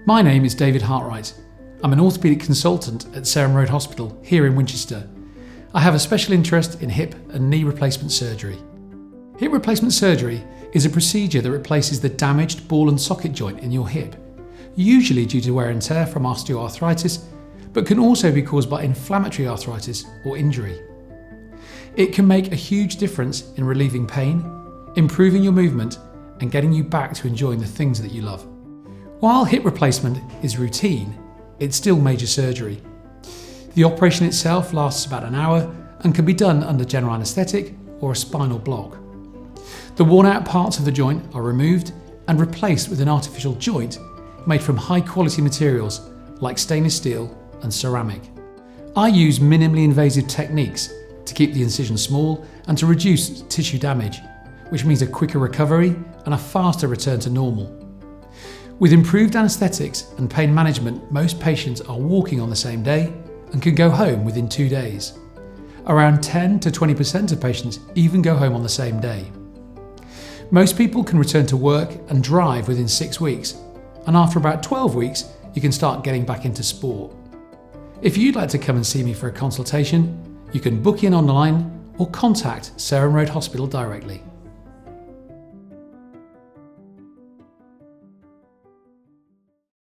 My name is David Hartwright. I'm an orthopaedic consultant at Sarum Hospital here in Winchester. I have a special interest in hip and knee replacement surgery. Hip replacement surgery is a procedure that replaces the damaged ball and socket joint in your hip, usually due to wear and tear from osteoarthritis, but can also be caused by inflammatory arthritis or injury. It can make a huge difference in relieving pain, improving your movement, and getting you back to enjoying the things that you love. While hip replacement is routine, it's still major surgery. The operation itself lasts about an hour and can be done under general anaesthetic or a spinal block. The worn out parts of the joint are removed and replaced with an artificial joint made from high quality materials like stainless steel and ceramic. I use minimally invasive techniques to keep the incision small and to reduce tissue damage, which means a quicker recovery and a faster return to normal. With improved anaesthetics and pain management, most patients are walking on the same day and can go home within 2 days. Around 10 to 20% of patients even go home on the same day. Most people can return to work and drive within 6 weeks, and after about 12 weeks, you can start getting back into sport. If you'd like to come and see me for a consultation, you can book in online or contact Sarum Road Hospital directly.